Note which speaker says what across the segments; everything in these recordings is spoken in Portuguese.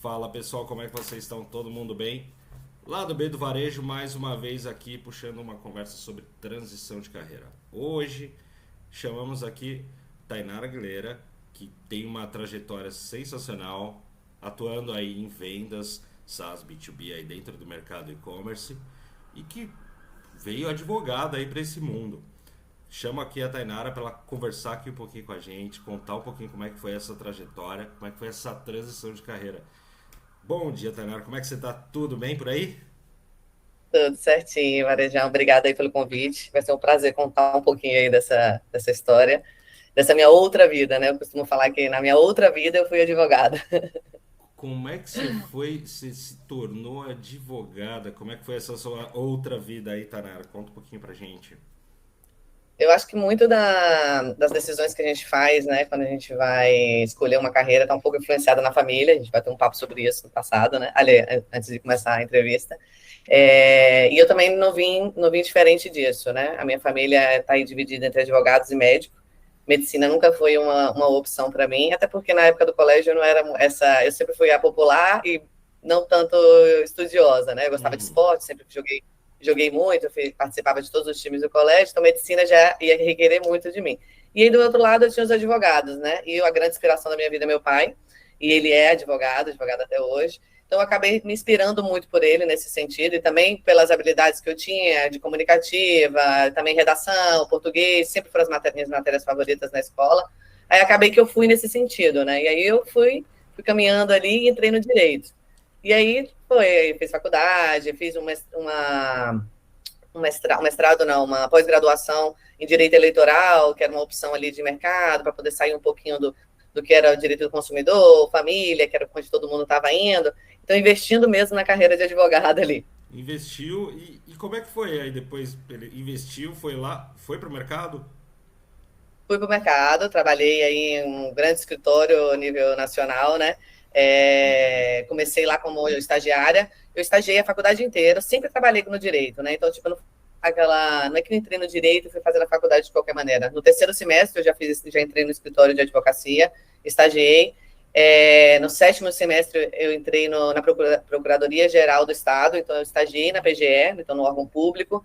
Speaker 1: Fala pessoal, como é que vocês estão? Todo mundo bem? Lá do B do Varejo, mais uma vez aqui puxando uma conversa sobre transição de carreira. Hoje chamamos aqui Tainara Aguilera, que tem uma trajetória sensacional, atuando aí em vendas, SaaS B2B aí dentro do mercado e-commerce e que veio advogada aí para esse mundo. Chamo aqui a Tainara para ela conversar aqui um pouquinho com a gente, contar um pouquinho como é que foi essa trajetória, como é que foi essa transição de carreira. Bom dia, Tainara. Como é que você tá? Tudo bem por aí?
Speaker 2: Tudo certinho, Varejão. Obrigada aí pelo convite. Vai ser um prazer contar um pouquinho aí dessa história, dessa minha outra vida, né? Eu costumo falar que na minha outra vida eu fui advogada.
Speaker 1: Como é que você se tornou advogada? Como é que foi essa sua outra vida aí, Tainara? Conta um pouquinho pra gente.
Speaker 2: Eu acho que muito das decisões que a gente faz, né, quando a gente vai escolher uma carreira, está um pouco influenciada na família. A gente vai ter um papo sobre isso no passado, né? Ali, antes de começar a entrevista. E eu também não vim diferente disso, né? A minha família está aí dividida entre advogados e médicos. Medicina nunca foi uma opção para mim, até porque na época do colégio eu não era essa. Eu sempre fui a popular e não tanto estudiosa, né? Eu gostava de
Speaker 1: Uhum.
Speaker 2: esporte, sempre joguei muito, participava de todos os times do colégio, então medicina já ia requerer muito de mim. E aí do outro lado eu tinha os advogados, né? E a grande inspiração da minha vida é meu pai, e ele é advogado até hoje. Então, eu acabei me inspirando muito por ele nesse sentido, e também pelas habilidades que eu tinha de comunicativa, também redação, português, sempre foram minhas matérias favoritas na escola. Aí acabei que eu fui nesse sentido, né? E aí eu fui caminhando ali e entrei no direito. E aí fiz faculdade, fiz um mestrado não, uma pós-graduação em direito eleitoral, que era uma opção ali de mercado, para poder sair um pouquinho do que era o direito do consumidor, família, que era onde todo mundo estava indo. Então, investindo mesmo na carreira de advogada ali.
Speaker 1: Investiu e como é que foi aí depois? Ele investiu, foi lá, foi pro mercado?
Speaker 2: Fui para o mercado, trabalhei aí em um grande escritório a nível nacional, né? Comecei lá como estagiária. Eu estagiei a faculdade inteira, sempre trabalhei no direito, né? Então, tipo, não é que eu entrei no direito e fui fazer a faculdade de qualquer maneira. No terceiro semestre, já entrei no escritório de advocacia, estagiei. No sétimo semestre, eu entrei na Procuradoria Geral do Estado, então eu estagiei na PGE, então no órgão público.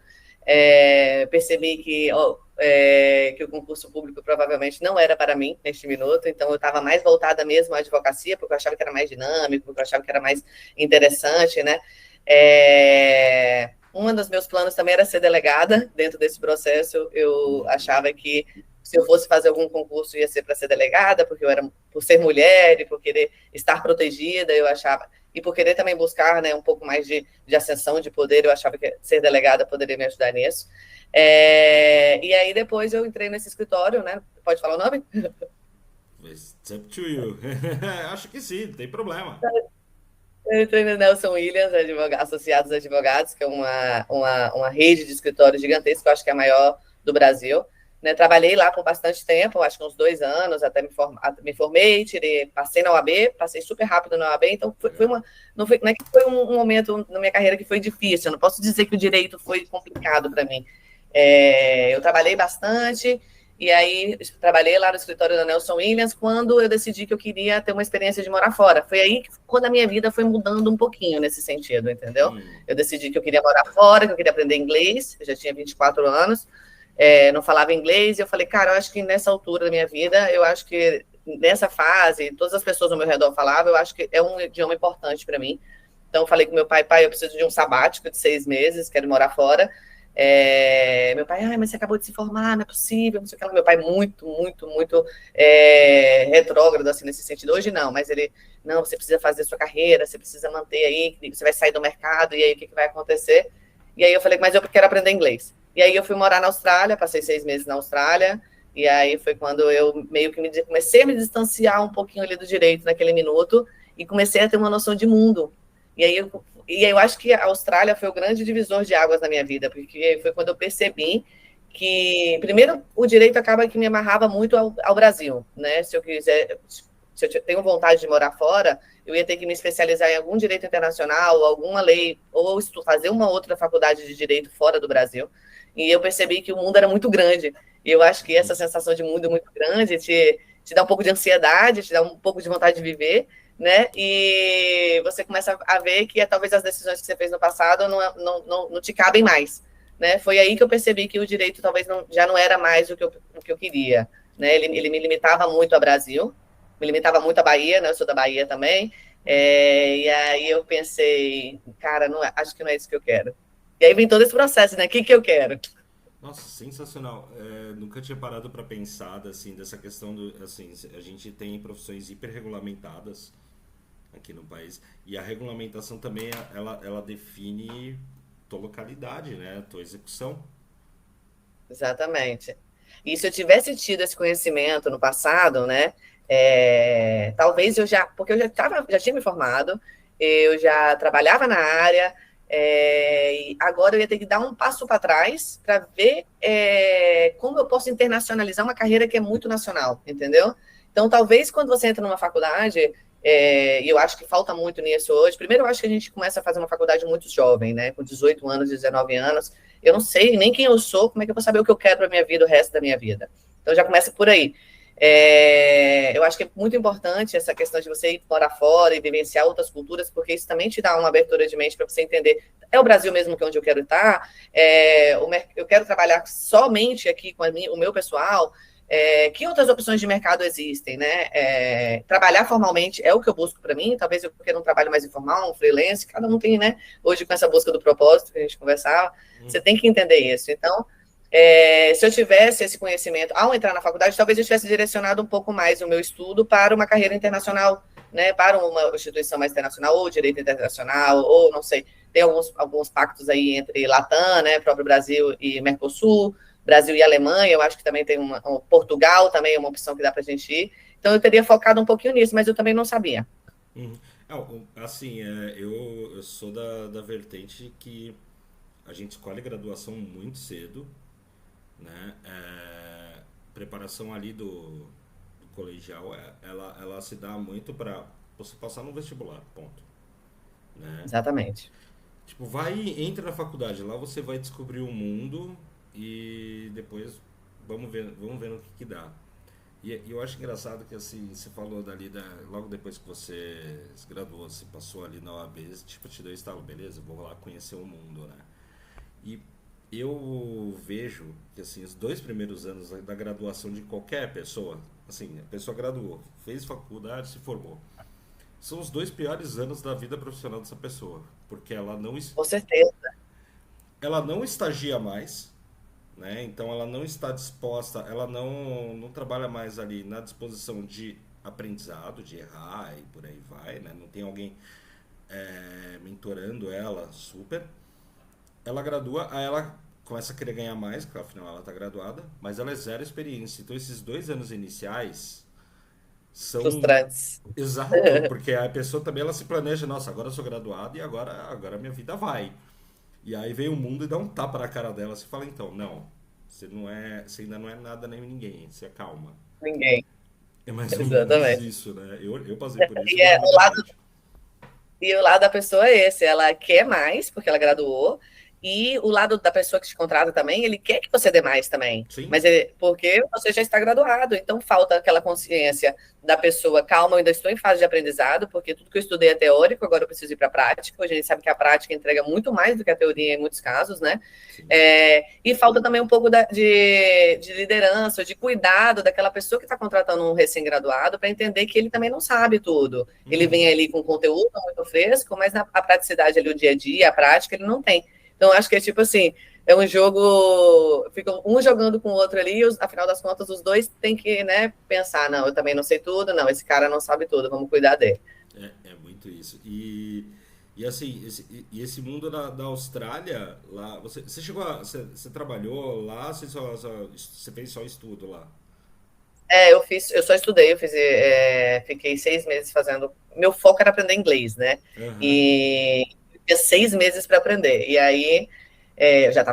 Speaker 2: Percebi que o concurso público provavelmente não era para mim neste minuto, então eu estava mais voltada mesmo à advocacia, porque eu achava que era mais dinâmico, porque eu achava que era mais interessante, né? Um dos meus planos também era ser delegada. Dentro desse processo, eu achava que se eu fosse fazer algum concurso ia ser para ser delegada, porque eu era por ser mulher e por querer estar protegida, eu achava, e por querer também buscar, né, um pouco mais de ascensão de poder, eu achava que ser delegada poderia me ajudar nisso. E aí depois eu entrei nesse escritório, né? Pode falar o nome?
Speaker 1: It's up to you. Acho que sim, não tem problema.
Speaker 2: Eu entrei no Nelson Williams, Associados Advogados, que é uma rede de escritórios gigantesca, eu acho que é a maior do Brasil. Né, trabalhei lá por bastante tempo, acho que uns 2 anos, até me formei, passei na OAB, passei super rápido na OAB, então
Speaker 1: Legal.
Speaker 2: não é que foi um momento na minha carreira que foi difícil, eu não posso dizer que o direito foi complicado para mim. Eu trabalhei bastante, e aí trabalhei lá no escritório da Nelson Williams quando eu decidi que eu queria ter uma experiência de morar fora. Foi aí quando a minha vida foi mudando um pouquinho nesse sentido, entendeu? Eu decidi que eu queria morar fora, que eu queria aprender inglês, eu já tinha 24 anos, não falava inglês, e eu falei, cara, eu acho que nessa altura da minha vida, eu acho que nessa fase, todas as pessoas ao meu redor falavam, eu acho que é um idioma importante para mim. Então, eu falei com meu pai, pai, eu preciso de um sabático de 6 meses, quero morar fora. Meu pai, mas você acabou de se formar, não é possível, não sei o que lá. Meu pai muito, muito, muito retrógrado, assim, nesse sentido. Hoje não, mas ele, não, você precisa fazer sua carreira, você precisa manter aí, você vai sair do mercado, e aí o que vai acontecer? E aí eu falei, mas eu quero aprender inglês. E aí eu fui morar na Austrália, passei 6 meses na Austrália, e aí foi quando eu meio que comecei a me distanciar um pouquinho ali do direito naquele minuto, e comecei a ter uma noção de mundo. E aí eu acho que a Austrália foi o grande divisor de águas na minha vida, porque foi quando eu percebi que, primeiro, o direito acaba que me amarrava muito ao Brasil, né? Se eu tenho vontade de morar fora, eu ia ter que me especializar em algum direito internacional, alguma lei, ou fazer uma outra faculdade de direito fora do Brasil. E eu percebi que o mundo era muito grande. E eu acho que essa sensação de mundo muito grande te dá um pouco de ansiedade, te dá um pouco de vontade de viver, né? E você começa a ver que talvez as decisões que você fez no passado não te cabem mais, né? Foi aí que eu percebi que o direito talvez já não era mais o que eu queria, né? Ele me limitava muito ao Brasil, me limitava muito à Bahia, né? Eu sou da Bahia também, e aí eu pensei, cara, acho que não é isso que eu quero. E aí vem todo esse processo, né? O que eu quero?
Speaker 1: Nossa, sensacional. Nunca tinha parado para pensar assim dessa questão do assim, a gente tem profissões hiperregulamentadas aqui no país e a regulamentação também ela define tua localidade, né, tua execução.
Speaker 2: Exatamente. E se eu tivesse tido esse conhecimento no passado, né? Talvez porque eu já tinha me formado, eu já trabalhava na área, e agora eu ia ter que dar um passo para trás para ver como eu posso internacionalizar uma carreira que é muito nacional, entendeu? Então, talvez quando você entra numa faculdade, e eu acho que falta muito nisso hoje. Primeiro, eu acho que a gente começa a fazer uma faculdade muito jovem, né? Com 18 anos, 19 anos. Eu não sei nem quem eu sou, como é que eu vou saber o que eu quero para a minha vida, o resto da minha vida. Então, já começa por aí. Eu acho que é muito importante essa questão de você ir morar fora e vivenciar outras culturas, porque isso também te dá uma abertura de mente para você entender. É o Brasil mesmo que é onde eu quero estar? Eu quero trabalhar somente aqui com o meu pessoal? Que outras opções de mercado existem, né? Trabalhar formalmente é o que eu busco para mim, talvez eu queira um trabalho mais informal, um freelance, cada um tem, né? Hoje, com essa busca do propósito que a gente conversava, você tem que entender isso. Então, se eu tivesse esse conhecimento ao entrar na faculdade, talvez eu tivesse direcionado um pouco mais o meu estudo para uma carreira internacional, né? Para uma instituição mais internacional, ou direito internacional, ou não sei, tem alguns pactos aí entre Latam, né? Próprio Brasil e Mercosul, Brasil e Alemanha, eu acho que também tem Portugal também é uma opção que dá para a gente ir. Então, eu teria focado um pouquinho nisso, mas eu também não sabia.
Speaker 1: Assim, eu sou da vertente que a gente escolhe graduação muito cedo, né? Preparação ali do colegial, ela se dá muito para você passar no vestibular, ponto. Né?
Speaker 2: Exatamente.
Speaker 1: Tipo, entra na faculdade, lá você vai descobrir o mundo e depois vamos ver no que dá. E eu acho engraçado que assim, você falou logo depois que você se graduou, você passou ali na OAB, tipo, te deu estalo, beleza, vou lá conhecer o mundo, né? E eu vejo que assim, os 2 primeiros anos da graduação de qualquer pessoa, assim, a pessoa graduou, fez faculdade, se formou, são os 2 piores anos da vida profissional dessa pessoa, porque
Speaker 2: Com certeza.
Speaker 1: ela não estagia mais, né? Então ela não está disposta, ela não trabalha mais ali na disposição de aprendizado, de errar e por aí vai, né? Não tem alguém mentorando ela super. Ela gradua, aí ela começa a querer ganhar mais, porque afinal ela está graduada, mas ela é zero experiência. Então esses 2 anos iniciais são
Speaker 2: Frustrantes.
Speaker 1: exato, porque a pessoa também ela se planeja, nossa, agora eu sou graduado e agora minha vida vai. E aí vem o mundo e dá um tapa na cara dela. Você fala, então, não, você ainda não é nada nem ninguém, você é calma.
Speaker 2: Ninguém.
Speaker 1: É mais ou menos
Speaker 2: Exatamente.
Speaker 1: isso, né? Eu passei por isso
Speaker 2: E, é, o lado,
Speaker 1: resumidamente.
Speaker 2: e o lado da pessoa é esse, ela quer mais, porque ela graduou, e o lado da pessoa que te contrata também, ele quer que você dê mais também.
Speaker 1: Sim.
Speaker 2: Mas porque você já está graduado, então falta aquela consciência da pessoa, calma, eu ainda estou em fase de aprendizado, porque tudo que eu estudei é teórico, agora eu preciso ir para a prática. Hoje a gente sabe que a prática entrega muito mais do que a teoria em muitos casos, né? E falta também um pouco de liderança, de cuidado daquela pessoa que está contratando um recém-graduado para entender que ele também não sabe tudo. Ele vem ali com conteúdo muito fresco, mas a praticidade ali, o dia a dia, a prática, ele não tem. Então, acho que é tipo assim, é um jogo, ficam um jogando com o outro ali, e afinal das contas, os dois têm que, né, pensar, não, eu também não sei tudo, não, esse cara não sabe tudo, vamos cuidar dele.
Speaker 1: É muito isso. E assim, esse mundo da Austrália, lá, você chegou você trabalhou lá, você fez só estudo lá?
Speaker 2: Eu só estudei, fiquei 6 meses fazendo. Meu foco era aprender inglês, né?
Speaker 1: Aham.
Speaker 2: E tinha 6 meses para aprender. E aí eu já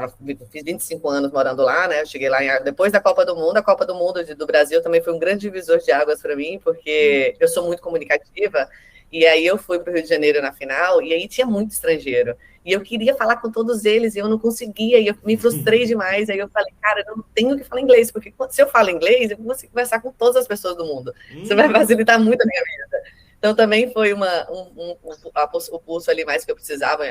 Speaker 2: fiz 25 anos morando lá, né? Eu cheguei lá depois da Copa do Mundo. A Copa do Mundo do Brasil também foi um grande divisor de águas para mim, porque eu sou muito comunicativa. E aí eu fui para o Rio de Janeiro na final, e aí tinha muito estrangeiro. E eu queria falar com todos eles, e eu não conseguia, e eu me frustrei demais. Aí eu falei, cara, eu não tenho que falar inglês, porque se eu falo inglês, eu vou conversar com todas as pessoas do mundo. Isso vai facilitar muito a minha vida. Então também foi o curso ali mais que eu precisava.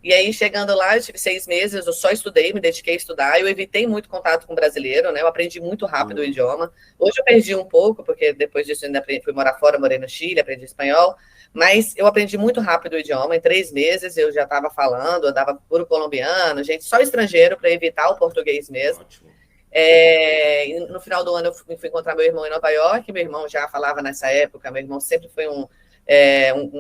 Speaker 2: E aí, chegando lá, eu tive 6 meses, eu só estudei, me dediquei a estudar, eu evitei muito contato com brasileiro, né? Eu aprendi muito rápido o idioma. Hoje eu perdi um pouco, porque depois disso eu ainda fui morar fora, morei no Chile, aprendi espanhol, mas eu aprendi muito rápido o idioma. Em 3 meses eu já estava falando, andava puro colombiano, gente, só estrangeiro, para evitar o português mesmo.
Speaker 1: Ótimo.
Speaker 2: No final do ano eu fui encontrar meu irmão em Nova York, meu irmão já falava nessa época, meu irmão sempre foi um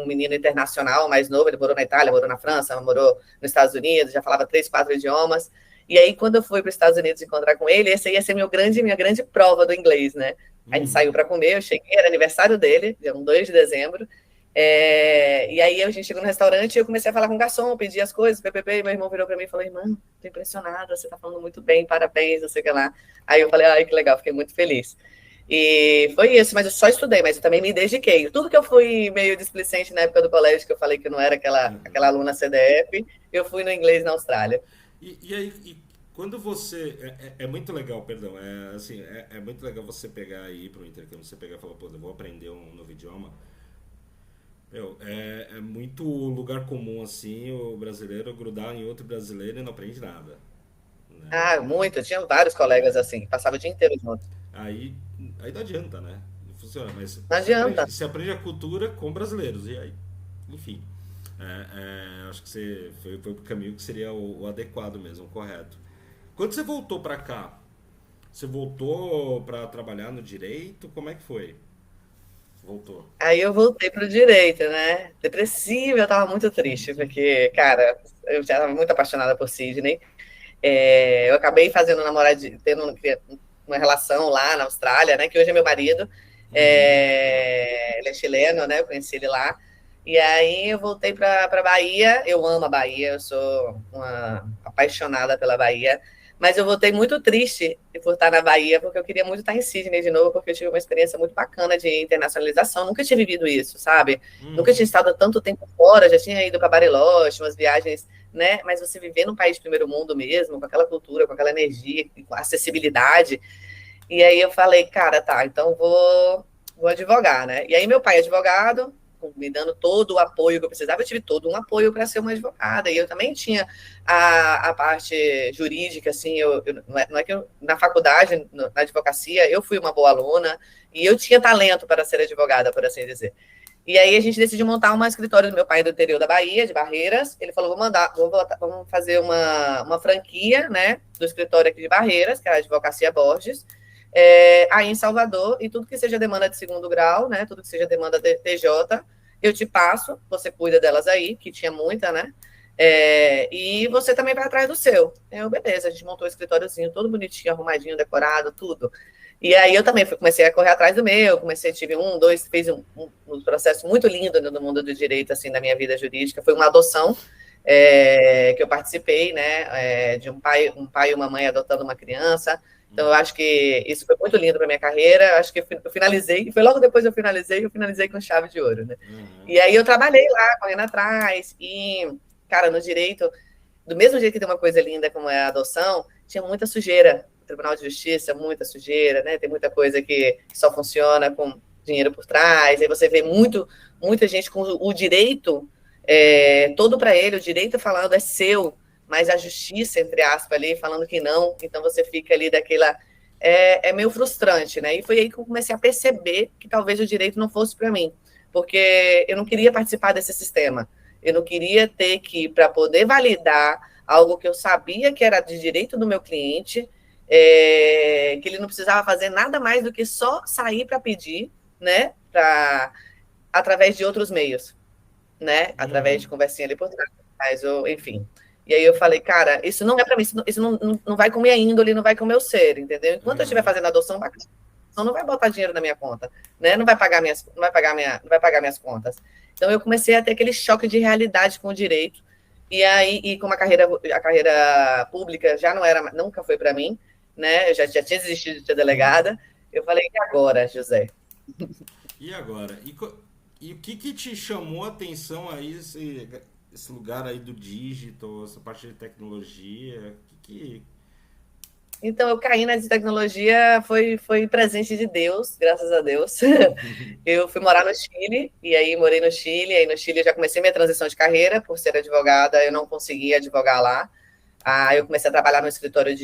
Speaker 2: menino internacional mais novo, ele morou na Itália, morou na França, morou nos Estados Unidos, já falava 3, 4 idiomas. E aí, quando eu fui para os Estados Unidos encontrar com ele, essa ia ser minha grande prova do inglês, né? A gente saiu para comer, eu cheguei, era aniversário dele, dia 2 de dezembro. E aí a gente chegou no restaurante e eu comecei a falar com o garçom, pedir as coisas, e meu irmão virou para mim e falou, irmã, tô impressionada, você tá falando muito bem, parabéns, não sei o que lá. Aí eu falei, ai, que legal, fiquei muito feliz. E foi isso, mas eu só estudei, mas eu também me dediquei. Tudo que eu fui meio displicente na época do colégio, que eu falei que eu não era aquela aluna CDF, eu fui no inglês na Austrália.
Speaker 1: E aí, quando você. É muito legal, perdão. Assim, é muito legal você pegar e ir para o intercâmbio, você pegar e falar, pô, eu vou aprender um novo idioma. Meu, é muito lugar comum assim o brasileiro grudar em outro brasileiro e não aprende nada. Né?
Speaker 2: Ah, muito, eu tinha vários colegas assim, passava o dia inteiro junto.
Speaker 1: Aí, aí não adianta, né? Não funciona, mas
Speaker 2: Não adianta.
Speaker 1: você aprende a cultura com brasileiros. E aí, enfim. Acho que você foi pro caminho que seria o adequado mesmo, o correto. Quando você voltou para cá, você voltou para trabalhar no direito? Como é que foi? Voltou.
Speaker 2: Aí eu voltei para o direito, né? Depressiva, eu estava muito triste, porque, cara, eu já estava muito apaixonada por Sydney. Eu acabei fazendo tendo uma relação lá na Austrália, né? Que hoje é meu marido. Ele é chileno, né? Eu conheci ele lá. E aí eu voltei para Bahia. Eu amo a Bahia, eu sou uma apaixonada pela Bahia. Mas eu voltei muito triste por estar na Bahia, porque eu queria muito estar em Sydney de novo, porque eu tive uma experiência muito bacana de internacionalização. Nunca tinha vivido isso, sabe? Nunca tinha estado tanto tempo fora, já tinha ido para Bariloche, umas viagens, né? Mas você viver num país de primeiro mundo mesmo, com aquela cultura, com aquela energia, com acessibilidade. E aí eu falei, cara, tá, então vou advogar, né? E aí meu pai é advogado, me dando todo o apoio que eu precisava, eu tive todo um apoio para ser uma advogada. E eu também tinha a parte jurídica, assim, não é que na faculdade, na advocacia, eu fui uma boa aluna e eu tinha talento para ser advogada, por assim dizer. E aí a gente decidiu montar um escritório do meu pai do interior da Bahia, de Barreiras. Ele falou, vamos fazer uma franquia, né, do escritório aqui de Barreiras, que é a Advocacia Borges, aí em Salvador, e tudo que seja demanda de segundo grau, né, tudo que seja demanda de TJ, eu te passo, você cuida delas aí, que tinha muita, né, e você também vai atrás do seu. Beleza, a gente montou o escritóriozinho todo bonitinho, arrumadinho, decorado, tudo. E aí eu também comecei a correr atrás do meu, tive fiz um processo muito lindo no mundo do direito, assim, na minha vida jurídica, foi uma adoção, que eu participei, né, de um pai e uma mãe adotando uma criança. Então eu acho que isso foi muito lindo para minha carreira, acho que eu finalizei, e foi logo depois eu finalizei com chave de ouro, né. E aí eu trabalhei lá, correndo atrás, e, cara, no direito, do mesmo jeito que tem uma coisa linda como é a adoção, tinha muita sujeira. Tribunal de Justiça, muita sujeira, né? Tem muita coisa que só funciona com dinheiro por trás. Aí você vê muita gente com o direito todo para ele, o direito falando é seu, mas a justiça, entre aspas, ali, falando que não. Então você fica ali daquela. É meio frustrante, né? E foi aí que eu comecei a perceber que talvez o direito não fosse para mim, porque eu não queria participar desse sistema. Eu não queria ter que, para poder validar algo que eu sabia que era de direito do meu cliente, que ele não precisava fazer nada mais do que só sair para pedir, né, através de outros meios, né, através de conversinha ali por trás, enfim. E aí eu falei, cara, isso não é para mim, isso não vai com minha índole, não vai com o meu ser, entendeu? Enquanto eu estiver fazendo adoção, não vai botar dinheiro na minha conta, né, não vai pagar minhas contas. Então eu comecei a ter aquele choque de realidade com o direito, e como a carreira pública já nunca foi para mim, né? Eu já tinha desistido de ser delegada. Eu falei, e agora, José?
Speaker 1: E agora? E o que te chamou a atenção aí, esse lugar aí do digital, essa parte de tecnologia?
Speaker 2: Então, eu caí na de tecnologia, foi presente de Deus, graças a Deus. Eu fui morar no Chile, e aí morei no Chile, aí no Chile eu já comecei minha transição de carreira, por ser advogada, eu não conseguia advogar lá. Aí eu comecei a trabalhar no escritório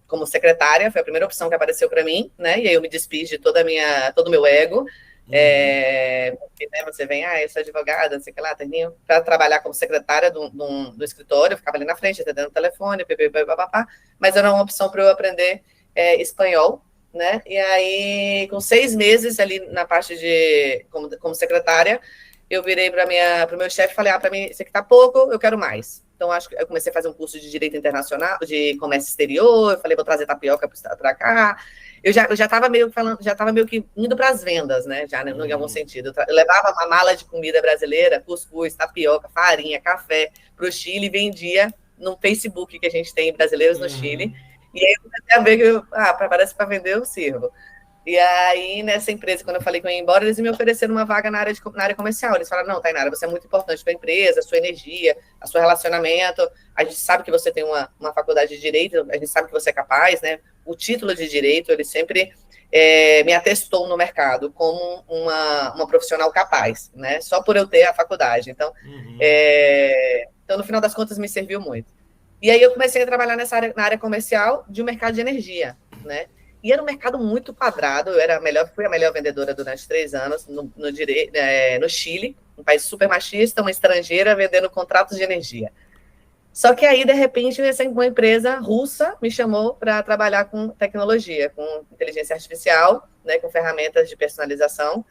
Speaker 2: como secretária, foi a primeira opção que apareceu para mim, né? E aí eu me desfiz de todo o meu ego.
Speaker 1: Uhum.
Speaker 2: Porque, né, você vem, eu sou advogada, não sei o que lá, termino para trabalhar como secretária do escritório, eu ficava ali na frente, atendendo o telefone, papapá, mas era uma opção para eu aprender espanhol, né? E aí, com 6 meses ali na parte como secretária, eu virei para o meu chefe e falei, para mim, isso aqui tá pouco, eu quero mais. Então, acho que eu comecei a fazer um curso de Direito Internacional, de Comércio Exterior, eu falei, vou trazer tapioca para cá. Eu já estava meio falando, já estava meio que indo para as vendas, né? Já, em algum sentido. Eu levava uma mala de comida brasileira, cuscuz, tapioca, farinha, café, para o Chile e vendia no Facebook que a gente tem brasileiros no Chile. E aí eu comecei a ver que parece para vender, eu sirvo. E aí, nessa empresa, quando eu falei que eu ia embora, eles me ofereceram uma vaga na área comercial. Eles falaram, não, Tainara, você é muito importante para a empresa, a sua energia, o seu relacionamento. A gente sabe que você tem uma faculdade de Direito, a gente sabe que você é capaz, né? O título de Direito, ele sempre me atestou no mercado como uma profissional capaz, né? Só por eu ter a faculdade. Então, então, no final das contas, me serviu muito. E aí eu comecei a trabalhar na área comercial de um mercado de energia, né? E era um mercado muito quadrado. Fui a melhor vendedora durante 3 anos no Chile, um país super machista, uma estrangeira vendendo contratos de energia. Só que aí, de repente, uma empresa russa me chamou para trabalhar com tecnologia, com inteligência artificial, né, com ferramentas de personalização.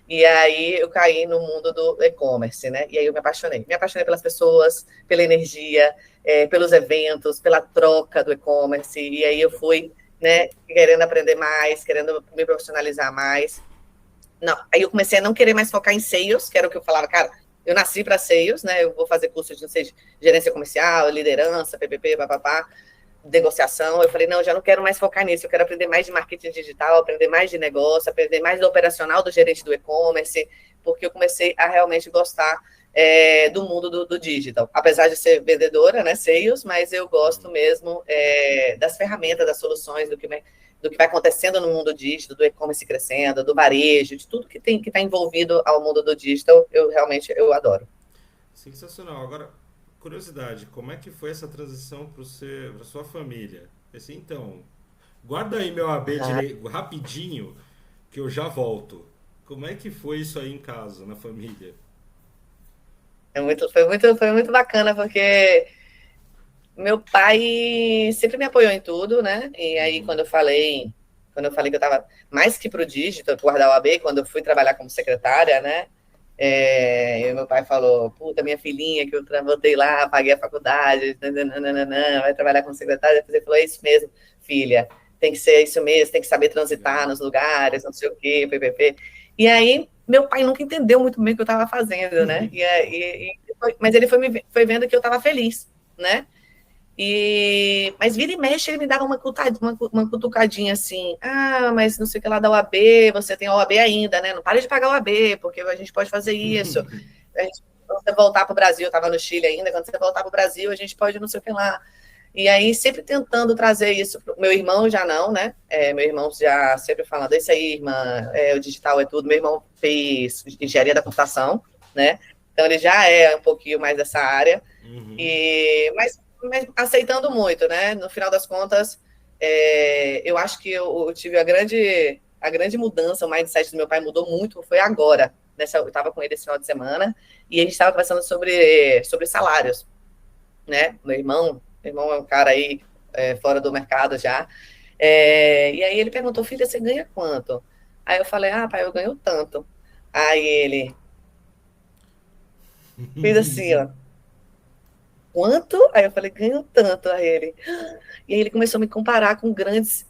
Speaker 2: E aí eu caí no mundo do e-commerce, né? E aí eu me apaixonei. Me apaixonei pelas pessoas, pela energia, pelos eventos, pela troca do e-commerce. E aí eu fui, né, querendo aprender mais, querendo me profissionalizar mais. Não, aí eu comecei a não querer mais focar em sales, que era o que eu falava, cara, eu nasci para sales, né? Eu vou fazer curso de, não sei, gerência comercial, liderança, PPP, papapá, negociação. Eu falei, não, eu já não quero mais focar nisso, eu quero aprender mais de marketing digital, aprender mais de negócio, aprender mais do operacional do gerente do e-commerce, porque eu comecei a realmente gostar do mundo do digital. Apesar de ser vendedora, né, sales, mas eu gosto mesmo das ferramentas, das soluções, do que vai acontecendo no mundo digital, do e-commerce crescendo, do varejo, de tudo que está envolvido ao mundo do digital, eu adoro.
Speaker 1: Sensacional. Agora, curiosidade, como é que foi essa transição para sua família? Assim, então, guarda aí meu AB rapidinho, que eu já volto. Como é que foi isso aí em casa, na família?
Speaker 2: Foi muito bacana, porque meu pai sempre me apoiou em tudo, né? E aí, quando eu falei que eu estava mais que pro dígito, guardar o AB, quando eu fui trabalhar como secretária, né? E meu pai falou, puta, minha filhinha, que eu voltei lá, paguei a faculdade, nananana, vai trabalhar como secretária. Ele falou, é isso mesmo, filha, tem que ser isso mesmo, tem que saber transitar nos lugares, não sei o quê, ppp. E aí, meu pai nunca entendeu muito bem o que eu estava fazendo, né? Mas ele foi vendo que eu estava feliz, né? Mas vira e mexe, ele me dava uma cutucadinha assim, mas não sei o que lá da OAB, você tem a OAB ainda, né? Não pare de pagar a OAB, porque a gente pode fazer isso. Quando você voltar para o Brasil, eu estava no Chile ainda, quando você voltar para o Brasil, a gente pode não sei o que lá. E aí, sempre tentando trazer isso. Meu irmão já não, né? Meu irmão já sempre falando, isso aí, irmã, o digital é tudo. Meu irmão fez engenharia da computação, né? Então, ele já é um pouquinho mais dessa área. Mas aceitando muito, né? No final das contas, eu acho que eu tive a grande mudança, o mindset do meu pai mudou muito, foi agora. Eu estava com ele esse final de semana e a gente estava conversando sobre salários, né? Meu irmão é um cara aí fora do mercado já. E aí ele perguntou, filha, você ganha quanto? Aí eu falei, pai, eu ganho tanto. Aí ele fez assim, ó. Quanto? Aí eu falei, ganho tanto a ele. E aí ele começou a me comparar com grandes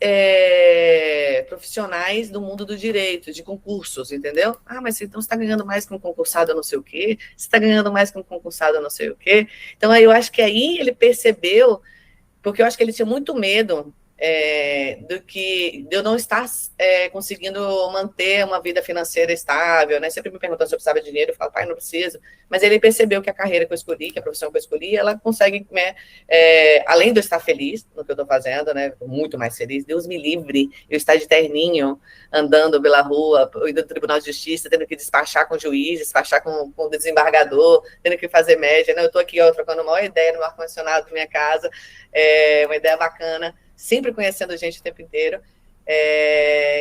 Speaker 2: profissionais do mundo do direito, de concursos, entendeu? Mas então você está ganhando mais que um concursado não sei o quê, você está ganhando mais que um concursado não sei o quê. Então aí eu acho que aí ele percebeu, porque eu acho que ele tinha muito medo do que de eu não estar conseguindo manter uma vida financeira estável, né? Sempre me perguntando se eu precisava de dinheiro, eu falo, pai, não preciso. Mas ele percebeu que a carreira que eu escolhi, que a profissão que eu escolhi, ela consegue, né, além de eu estar feliz no que eu estou fazendo, né, muito mais feliz, Deus me livre, eu estar de terninho, andando pela rua, indo no Tribunal de Justiça, tendo que despachar com o juiz, despachar com o desembargador, tendo que fazer média, né? Eu estou aqui, ó, trocando uma ideia no ar-condicionado da minha casa, uma ideia bacana, sempre conhecendo gente o tempo inteiro.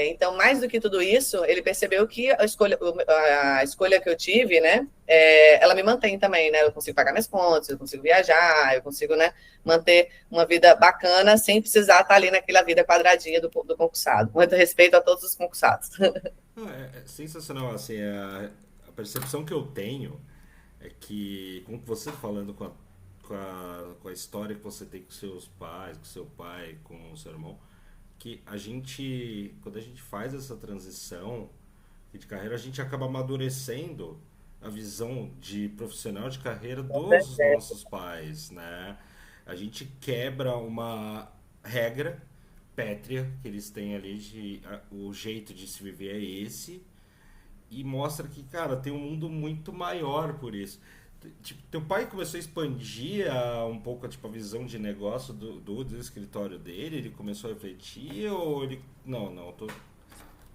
Speaker 2: Então, mais do que tudo isso, ele percebeu que a escolha que eu tive, né, ela me mantém também, né? Eu consigo pagar minhas contas, eu consigo viajar, eu consigo, né, manter uma vida bacana sem precisar estar ali naquela vida quadradinha do concursado. Com muito respeito a todos os concursados.
Speaker 1: É sensacional, assim, a percepção que eu tenho é que, como você falando com a história que você tem com seus pais, com seu pai, com o seu irmão, que quando a gente faz essa transição de carreira, a gente acaba amadurecendo a visão de profissional de carreira dos nossos pais, né? A gente quebra uma regra pétrea que eles têm ali o jeito de se viver é esse e mostra que, cara, tem um mundo muito maior por isso. Tipo, teu pai começou a expandir um pouco tipo, a visão de negócio do escritório dele? Ele começou a refletir ou ele... Não,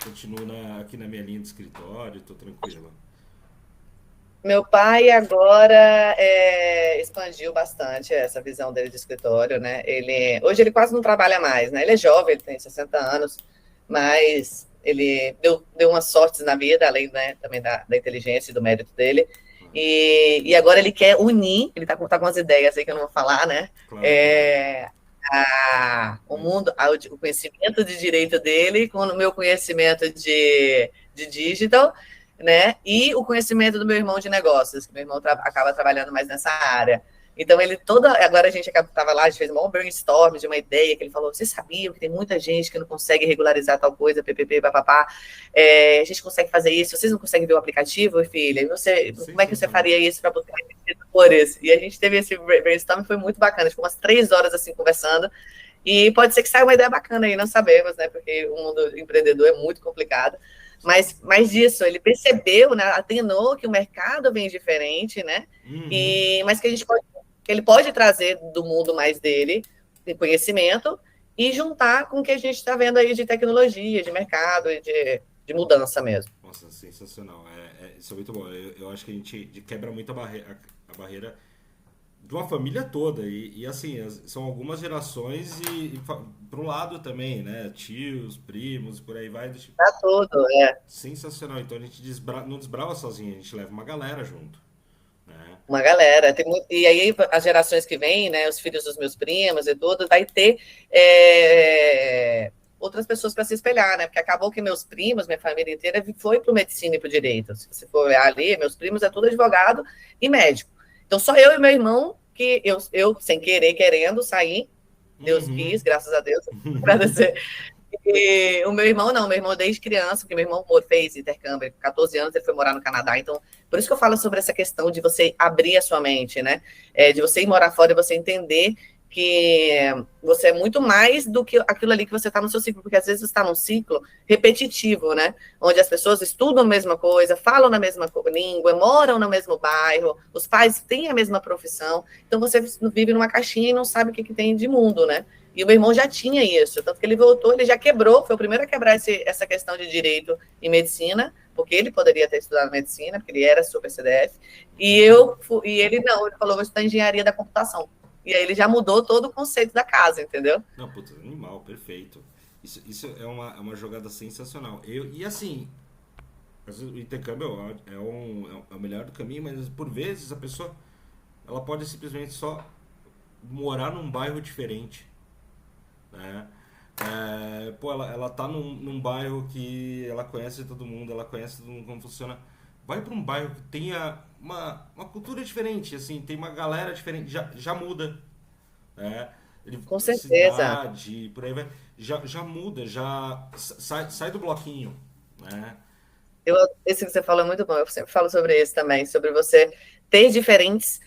Speaker 1: continuo aqui na minha linha de escritório, tô tranquilo.
Speaker 2: Meu pai agora expandiu bastante essa visão dele de escritório, né? Hoje ele quase não trabalha mais, né? Ele é jovem, ele tem 60 anos, mas ele deu umas sortes na vida, além, né, também da inteligência e do mérito dele. E agora ele quer unir, ele tá com umas ideias aí que eu não vou falar, né?
Speaker 1: Claro.
Speaker 2: O mundo, o conhecimento de direito dele com o meu conhecimento de digital, né? E o conhecimento do meu irmão de negócios, que meu irmão acaba trabalhando mais nessa área. Então, agora a gente estava lá, a gente fez um brainstorm de uma ideia, que ele falou, vocês sabiam que tem muita gente que não consegue regularizar tal coisa, ppp, papapá, a gente consegue fazer isso, vocês não conseguem ver o aplicativo, filha? Como é que você faria isso para buscar investidores? E a gente teve esse brainstorm, foi muito bacana, ficou umas 3 horas assim, conversando, e pode ser que saia uma ideia bacana aí, não sabemos, né, porque o mundo empreendedor é muito complicado, mas disso, ele percebeu, né, atenou que o mercado vem diferente, né, mas que ele pode trazer do mundo mais dele, de conhecimento, e juntar com o que a gente está vendo aí de tecnologia, de mercado, de mudança mesmo.
Speaker 1: Nossa, sensacional. Isso é muito bom. Eu acho que a gente quebra muito a barreira de uma família toda. E assim, são algumas gerações e para um lado também, né? Tios, primos, por aí vai.
Speaker 2: Tá tudo,
Speaker 1: Sensacional. Então a gente não desbrava sozinho, a gente leva uma galera junto.
Speaker 2: Uma galera. E aí, as gerações que vêm, né, os filhos dos meus primos e tudo, vai ter outras pessoas para se espelhar, né? Porque acabou que meus primos, minha família inteira, foi para o medicina e para o direito. Se você for olhar ali, meus primos é tudo advogado e médico. Então, só eu e meu irmão, que eu sem querer, querendo, sair. Deus quis, graças a Deus, agradecer. E o meu irmão não, meu irmão desde criança, porque meu irmão fez intercâmbio, com 14 anos ele foi morar no Canadá, então por isso que eu falo sobre essa questão de você abrir a sua mente, né, de você ir morar fora e você entender que você é muito mais do que aquilo ali que você está no seu ciclo, porque às vezes você está num ciclo repetitivo, né, onde as pessoas estudam a mesma coisa, falam na mesma língua, moram no mesmo bairro, os pais têm a mesma profissão, então você vive numa caixinha e não sabe o que tem de mundo, né. E o meu irmão já tinha isso, tanto que ele voltou, ele já quebrou, foi o primeiro a quebrar essa questão de direito e medicina, porque ele poderia ter estudado medicina, porque ele era super CDF, e ele não, ele falou, vou estudar engenharia da computação. E aí ele já mudou todo o conceito da casa, entendeu?
Speaker 1: Não, puta, animal, perfeito. Isso é uma jogada sensacional. E assim, o intercâmbio é o melhor do caminho, mas por vezes a pessoa ela pode simplesmente só morar num bairro diferente. Né? Ela tá num bairro que ela conhece todo mundo, ela conhece todo mundo como funciona. Vai para um bairro que tenha uma cultura diferente, assim, tem uma galera diferente, já muda. Né?
Speaker 2: Com certeza.
Speaker 1: Cidade, por aí vai, já muda, já sai do bloquinho. Né?
Speaker 2: Esse que você falou é muito bom, eu sempre falo sobre isso também, sobre você ter diferentes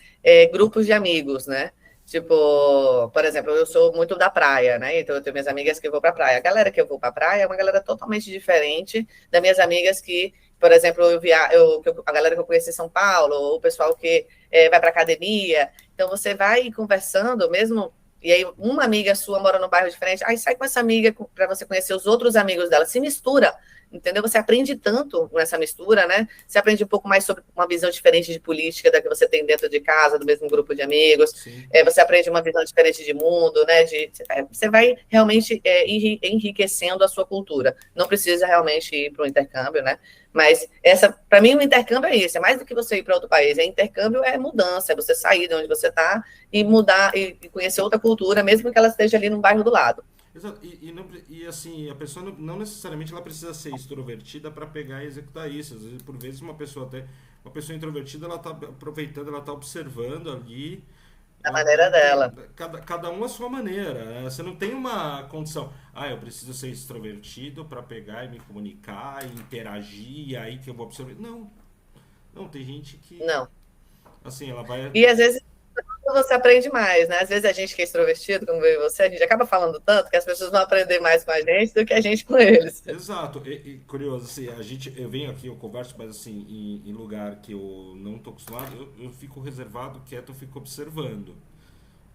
Speaker 2: grupos de amigos, né? Tipo, por exemplo, eu sou muito da praia, né? Então eu tenho minhas amigas que eu vou para praia. A galera que eu vou para praia é uma galera totalmente diferente das minhas amigas que, por exemplo, a galera que eu conheci em São Paulo, ou o pessoal que vai para academia. Então você vai conversando mesmo. E aí, uma amiga sua mora num bairro diferente, aí sai com essa amiga para você conhecer os outros amigos dela. Se mistura, entendeu? Você aprende tanto nessa mistura, né? Você aprende um pouco mais sobre uma visão diferente de política da que você tem dentro de casa, do mesmo grupo de amigos. Você aprende uma visão diferente de mundo, né? Você vai realmente enriquecendo a sua cultura. Não precisa realmente ir para o intercâmbio, né? Mas para mim, o intercâmbio é isso, é mais do que você ir para outro país. Intercâmbio é mudança, é você sair de onde você está e mudar e conhecer outra cultura, mesmo que ela esteja ali no bairro do lado.
Speaker 1: Exato. E assim, a pessoa não necessariamente ela precisa ser extrovertida para pegar e executar isso. Às vezes, por vezes, uma pessoa introvertida, ela tá aproveitando, ela tá observando ali.
Speaker 2: Da maneira dela.
Speaker 1: Cada um a sua maneira, né? Você não tem uma condição. Ah, eu preciso ser extrovertido para pegar e me comunicar, e interagir, aí que eu vou absorver. Não, não, tem gente que,
Speaker 2: Não.
Speaker 1: assim, ela vai.
Speaker 2: E às vezes você aprende mais, né? Às vezes a gente que é extrovertido, como eu e você, a gente acaba falando tanto que as pessoas vão aprender mais com a gente do que a gente com eles.
Speaker 1: Exato, e curioso, assim, eu venho aqui, eu converso, mas assim, em lugar que eu não tô acostumado, eu fico reservado, quieto, eu fico observando.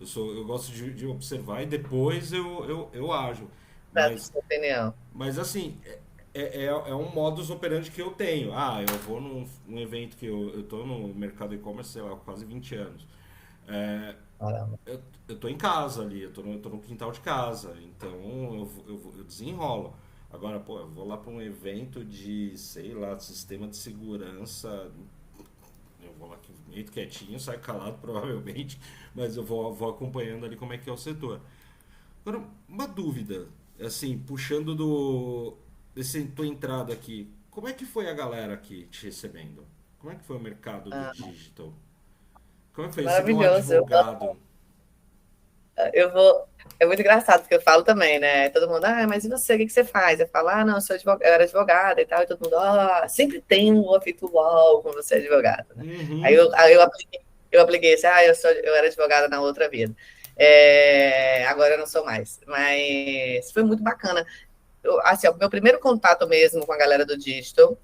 Speaker 1: Eu gosto de observar e depois eu ajo.
Speaker 2: Dá a
Speaker 1: Mas,
Speaker 2: sua opinião.
Speaker 1: mas assim, é um modus operandi que eu tenho. Ah, eu vou num evento que eu tô no mercado e-commerce, sei lá, há quase 20 anos. É,
Speaker 2: Caramba.
Speaker 1: eu tô em casa ali, eu tô no quintal de casa, então eu desenrolo. Agora, pô, eu vou lá para um evento de, sei lá, sistema de segurança, eu vou lá muito quietinho, saio calado provavelmente, mas eu vou acompanhando ali como é que é o setor. Agora, uma dúvida, assim, puxando desse tua entrada aqui, como é que foi a galera aqui te recebendo? Como é que foi o mercado do digital? Como é que foi? Você viu um
Speaker 2: Maravilhoso.
Speaker 1: advogado?
Speaker 2: Eu vou. É muito engraçado, porque eu falo também, né? Todo mundo, mas e você? O que você faz? Eu falo, não, eu era advogada e tal, e todo mundo, sempre tem um efeito uau quando você é advogada, né?
Speaker 1: Uhum.
Speaker 2: Aí eu apliquei assim, eu era advogada na outra vida. Agora eu não sou mais. Mas foi muito bacana. Assim, o meu primeiro contato mesmo com a galera do digital,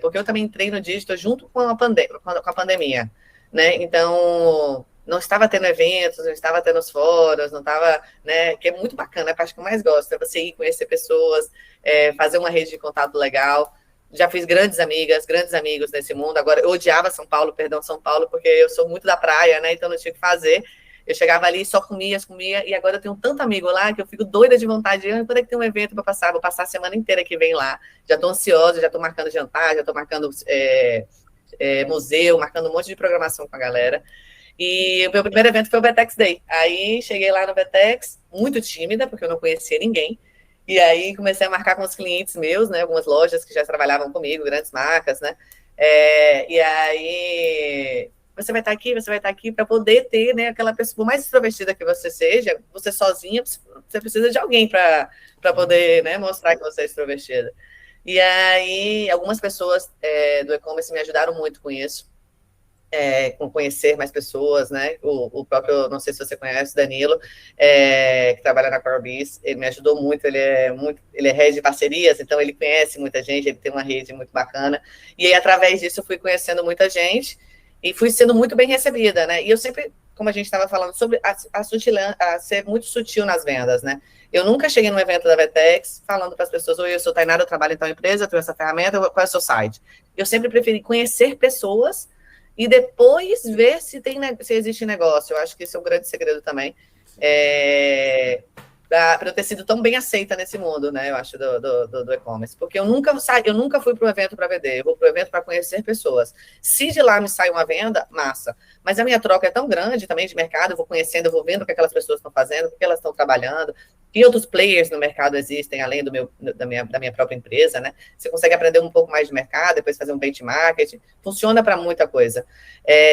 Speaker 2: porque eu também entrei no digital junto com a pandemia, né? Então, não estava tendo eventos, não estava tendo os fóruns, não estava, né? Que é muito bacana, a parte que eu mais gosto é você ir conhecer pessoas, fazer uma rede de contato legal. Já fiz grandes amigas, grandes amigos nesse mundo. Agora, eu odiava São Paulo, perdão, São Paulo, porque eu sou muito da praia, né? Então, não tinha o que fazer. Eu chegava ali, só comia, e agora eu tenho tanto amigo lá que eu fico doida de vontade de quando é que tem um evento para passar, vou passar a semana inteira que vem lá. Já estou ansiosa, já estou marcando jantar, já estou marcando museu, marcando um monte de programação com a galera. E o meu primeiro evento foi o Vetex Day. Aí cheguei lá no Vetex, muito tímida, porque eu não conhecia ninguém. E aí comecei a marcar com os clientes meus, né? Algumas lojas que já trabalhavam comigo, grandes marcas, né? E aí você vai estar aqui para poder ter, né, aquela pessoa, por mais extrovertida que você seja, você sozinha, você precisa de alguém para poder, né, mostrar que você é extrovertida. E aí, algumas pessoas do e-commerce me ajudaram muito com isso, com conhecer mais pessoas, né? O próprio, não sei se você conhece, Danilo, que trabalha na Corbis, ele me ajudou muito, ele é head de parcerias, então ele conhece muita gente, ele tem uma rede muito bacana. E aí, através disso, eu fui conhecendo muita gente e fui sendo muito bem recebida, né? E eu sempre, como a gente estava falando, sobre a ser muito sutil nas vendas, né? Eu nunca cheguei num evento da Vetex falando para as pessoas, oi, eu sou Tainara, eu trabalho em tal empresa, eu tenho essa ferramenta, qual é o seu site? Eu sempre preferi conhecer pessoas e depois ver se existe negócio. Eu acho que esse é um grande segredo também. Para eu ter sido tão bem aceita nesse mundo, né? Eu acho, do e-commerce. Porque eu nunca fui para um evento para vender, eu vou para o evento para conhecer pessoas. Se de lá me sai uma venda, massa. Mas a minha troca é tão grande também de mercado, eu vou conhecendo, eu vou vendo o que aquelas pessoas estão fazendo, o que elas estão trabalhando, que outros players no mercado existem, além da minha própria empresa, né? Você consegue aprender um pouco mais de mercado, depois fazer um benchmarking, funciona para muita coisa.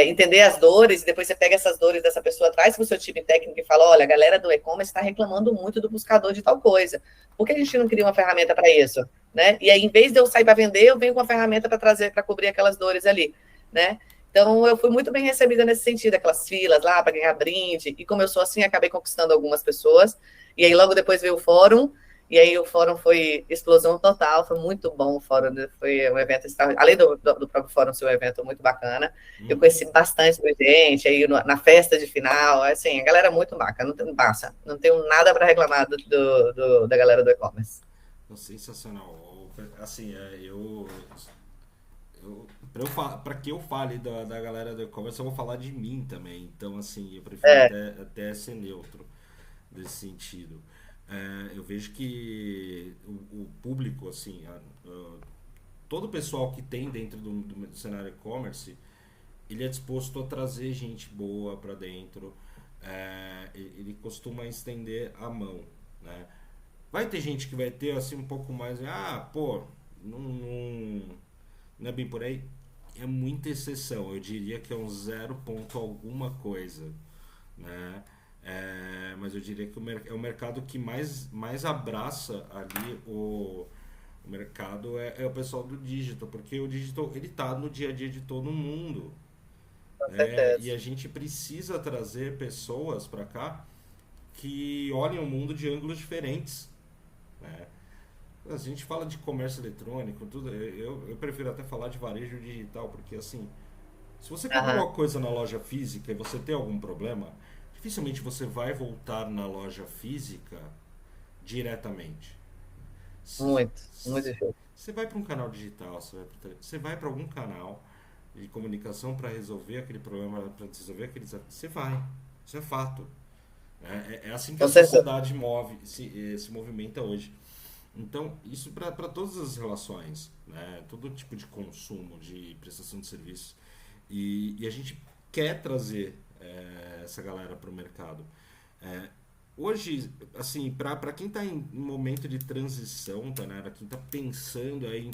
Speaker 2: Entender as dores, e depois você pega essas dores dessa pessoa, traz para o seu time técnico e fala, olha, a galera do e-commerce está reclamando muito do buscador de tal coisa. Por que a gente não cria uma ferramenta para isso? Né? E aí, em vez de eu sair para vender, eu venho com uma ferramenta para trazer, para cobrir aquelas dores ali, né? Então, eu fui muito bem recebida nesse sentido, aquelas filas lá para ganhar brinde. E como eu sou assim, acabei conquistando algumas pessoas. E aí, logo depois veio o fórum. E aí, o fórum foi explosão total. Foi muito bom o fórum. Foi um evento, além do próprio fórum ser um evento muito bacana. Eu
Speaker 1: Uhum.
Speaker 2: conheci bastante gente aí na festa de final. Assim, a galera é muito bacana. Não tenho nada para reclamar da galera do e-commerce.
Speaker 1: Sensacional. Assim, para que eu fale da galera do e-commerce, eu vou falar de mim também. Então, assim, eu prefiro
Speaker 2: É,
Speaker 1: até ser neutro nesse sentido. Eu vejo que o público, assim, todo o pessoal que tem dentro do cenário e-commerce, ele é disposto a trazer gente boa para dentro. Ele costuma estender a mão, né? Vai ter gente que vai ter assim um pouco mais, pô, não é bem por aí. É muita exceção. Eu diria que é um zero ponto alguma coisa, né? Mas eu diria que é o mercado que mais abraça ali o mercado é o pessoal do digital, porque o digital ele tá no dia a dia de todo mundo,
Speaker 2: com
Speaker 1: né? E
Speaker 2: certeza.
Speaker 1: a gente precisa trazer pessoas para cá que olhem o mundo de ângulos diferentes, né? A gente fala de comércio eletrônico, tudo. Eu prefiro até falar de varejo digital, porque assim, se você comprou
Speaker 2: Aham,
Speaker 1: uma coisa na loja física e você tem algum problema, dificilmente você vai voltar na loja física diretamente.
Speaker 2: muito, muito difícil.
Speaker 1: Você vai para um canal digital, você vai para algum canal de comunicação para resolver aquele problema, para resolver aquele desafio. Você vai. Isso é fato. É assim que a
Speaker 2: Com certeza.
Speaker 1: sociedade se movimenta hoje. Então, isso para todas as relações, né? Todo tipo de consumo, de prestação de serviço. E a gente quer trazer essa galera para o mercado. É, hoje, assim, para quem está em momento de transição, tá, né? Quem está pensando aí em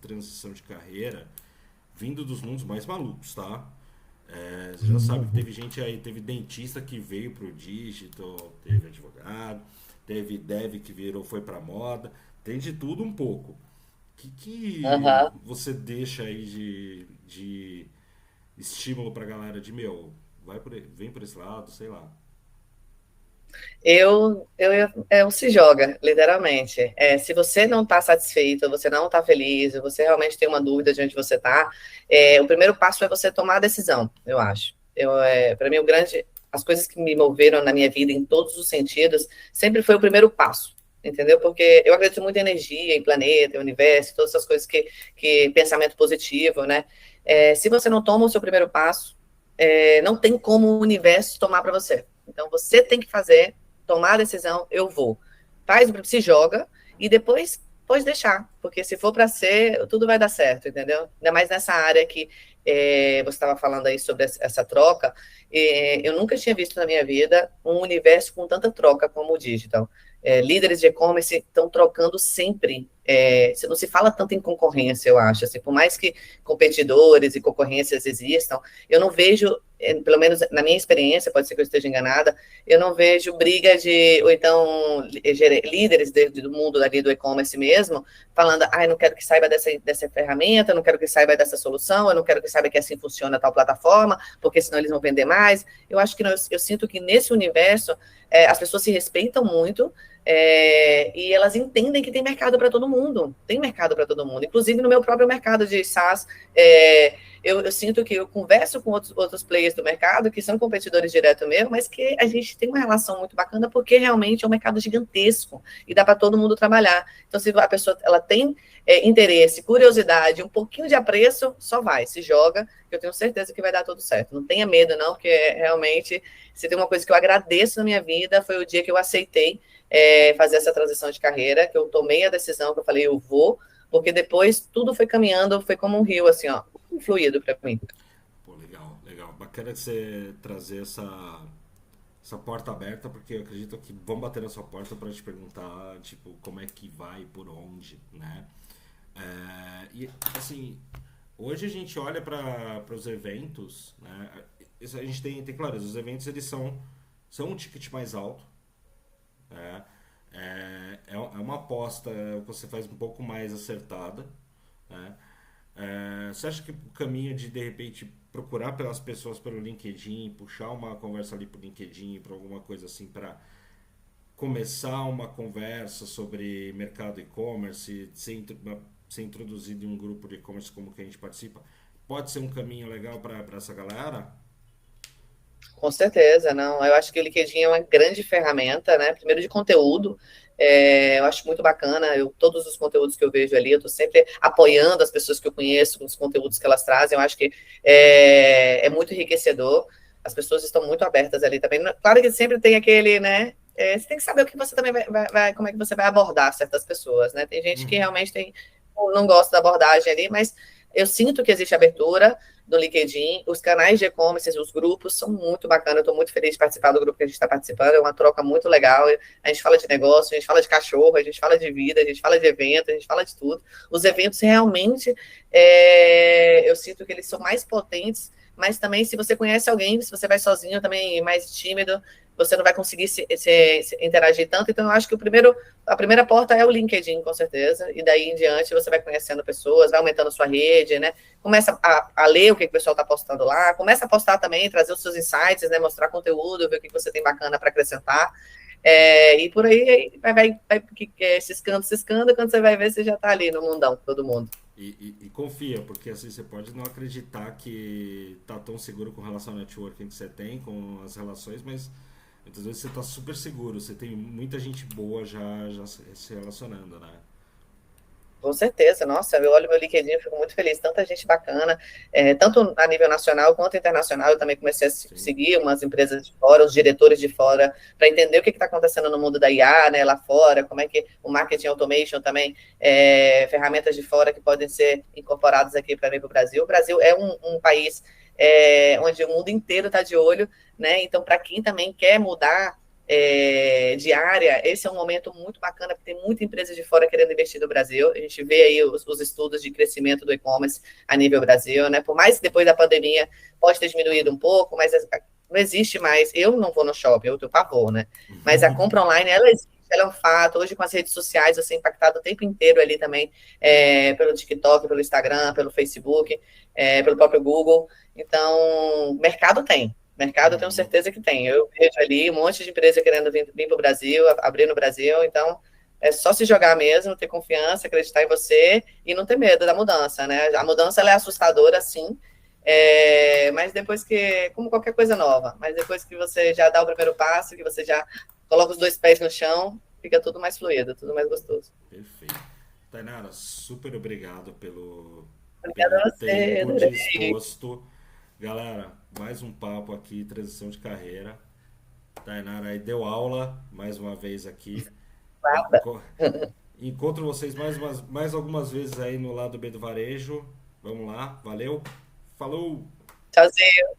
Speaker 1: transição de carreira, vindo dos mundos mais malucos, tá? Você já sabe que teve gente aí, teve dentista que veio pro digital, teve advogado, teve dev que virou, foi pra moda, tem de tudo um pouco. O que
Speaker 2: Aham.
Speaker 1: você deixa aí de estímulo pra galera de meu, vem por esse lado, sei lá.
Speaker 2: É um se joga, literalmente. Se você não está satisfeito, você não está feliz, você realmente tem uma dúvida de onde você está, o primeiro passo é você tomar a decisão, eu acho. Para mim, as coisas que me moveram na minha vida em todos os sentidos, sempre foi o primeiro passo, entendeu? Porque eu acredito muito em energia, em planeta, em universo, todas essas coisas que pensamento positivo, né? Se você não toma o seu primeiro passo, não tem como o universo tomar para você. Então, você tem que fazer, tomar a decisão, eu vou. Faz, se joga e depois pode deixar, porque se for para ser, tudo vai dar certo, entendeu? Ainda mais nessa área que você estava falando aí sobre essa troca, eu nunca tinha visto na minha vida um universo com tanta troca como o digital. Líderes de e-commerce estão trocando sempre. Não se fala tanto em concorrência, eu acho. Assim, por mais que competidores e concorrências existam, eu não vejo, pelo menos na minha experiência, pode ser que eu esteja enganada, eu não vejo briga ou então, líderes do mundo ali do e-commerce mesmo, falando, não quero que saiba dessa ferramenta, não quero que saiba dessa solução, eu não quero que saiba que assim funciona tal plataforma, porque senão eles vão vender mais. Eu acho que eu sinto que nesse universo, as pessoas se respeitam muito, e elas entendem que tem mercado para todo mundo, tem mercado para todo mundo, inclusive no meu próprio mercado de SaaS, eu sinto que eu converso com outros players do mercado, que são competidores direto mesmo, mas que a gente tem uma relação muito bacana, porque realmente é um mercado gigantesco, e dá para todo mundo trabalhar. Então, se a pessoa ela tem interesse, curiosidade, um pouquinho de apreço, só vai, se joga, que eu tenho certeza que vai dar tudo certo. Não tenha medo, não, porque realmente, se tem uma coisa que eu agradeço na minha vida, foi o dia que eu aceitei fazer essa transição de carreira, que eu tomei a decisão, que eu falei, eu vou, porque depois tudo foi caminhando, foi como um rio, assim, ó, fluido para mim.
Speaker 1: Pô, legal, legal. Bacana que você trazer essa porta aberta, porque eu acredito que vão bater na sua porta para te perguntar, tipo, como é que vai, por onde, né? E, assim, hoje a gente olha para os eventos, né? A gente tem claro, os eventos eles são um ticket mais alto, né? É uma aposta que você faz um pouco mais acertada, né? Você acha que o caminho de repente, procurar pelas pessoas pelo LinkedIn, puxar uma conversa ali pro LinkedIn, para alguma coisa assim, para começar uma conversa sobre mercado e-commerce, ser introduzido em um grupo de e-commerce como que a gente participa, pode ser um caminho legal para essa galera?
Speaker 2: Com certeza, não. Eu acho que o LinkedIn é uma grande ferramenta, né? Primeiro de conteúdo. Eu acho muito bacana. Todos os conteúdos que eu vejo ali, eu estou sempre apoiando as pessoas que eu conheço com os conteúdos que elas trazem. Eu acho que é muito enriquecedor. As pessoas estão muito abertas ali também. Claro que sempre tem aquele, né? Você tem que saber o que você também como é que você vai abordar certas pessoas, né? Tem gente que
Speaker 1: Uhum.
Speaker 2: realmente não gosta da abordagem ali, mas eu sinto que existe abertura no LinkedIn. Os canais de e-commerce, os grupos são muito bacanas. Eu estou muito feliz de participar do grupo que a gente está participando. É uma troca muito legal. A gente fala de negócio, a gente fala de cachorro, a gente fala de vida, a gente fala de evento, a gente fala de tudo. Os eventos realmente, eu sinto que eles são mais potentes, mas também se você conhece alguém, se você vai sozinho, também mais tímido, você não vai conseguir se interagir tanto. Então, eu acho que a primeira porta é o LinkedIn, com certeza, e daí em diante você vai conhecendo pessoas, vai aumentando sua rede, né? Começa a ler o que o pessoal está postando lá, começa a postar também, trazer os seus insights, né? Mostrar conteúdo, ver o que você tem bacana para acrescentar. E por aí vai ciscando, quando você vai ver, você já está ali no mundão, todo mundo.
Speaker 1: E confia, porque assim você pode não acreditar que tá tão seguro com relação ao networking que você tem, com as relações, mas muitas vezes você tá super seguro, você tem muita gente boa já se relacionando, né?
Speaker 2: Com certeza, nossa, eu olho meu LinkedIn e fico muito feliz, tanta gente bacana, tanto a nível nacional quanto internacional. Eu também comecei a
Speaker 1: Sim.
Speaker 2: seguir umas empresas de fora, os diretores de fora, para entender o que está acontecendo no mundo da IA, né, lá fora, como é que o marketing automation também, ferramentas de fora que podem ser incorporadas aqui para o Brasil. O Brasil é um país onde o mundo inteiro está de olho, né? Então, para quem também quer mudar de área, esse é um momento muito bacana, porque tem muita empresa de fora querendo investir no Brasil. A gente vê aí os estudos de crescimento do e-commerce a nível Brasil, né? Por mais que depois da pandemia pode ter diminuído um pouco, mas não existe mais. Eu não vou no shopping, eu tenho pavor, né? Mas a compra online, ela existe. Ela é um fato. Hoje, com as redes sociais, você é impactado o tempo inteiro ali também, pelo TikTok, pelo Instagram, pelo Facebook, pelo próprio Google. Então, mercado tem. Mercado, eu tenho
Speaker 1: Uhum.
Speaker 2: certeza que tem. Eu vejo ali um monte de empresa querendo vir para o Brasil, abrir no Brasil. Então, é só se jogar mesmo, ter confiança, acreditar em você e não ter medo da mudança, né? A mudança ela é assustadora, sim, mas depois como qualquer coisa nova, mas depois que você já dá o primeiro passo, que você já coloca os dois pés no chão, fica tudo mais fluido, tudo mais gostoso.
Speaker 1: Perfeito. Tainara, super obrigado
Speaker 2: Obrigada
Speaker 1: pelo
Speaker 2: a você,
Speaker 1: tempo
Speaker 2: adorei.
Speaker 1: disposto. Galera, mais um papo aqui, transição de carreira. Tainara aí deu aula mais uma vez aqui.
Speaker 2: Nada.
Speaker 1: Encontro vocês mais algumas vezes aí no lado B do varejo. Vamos lá, valeu, falou!
Speaker 2: Tchauzinho.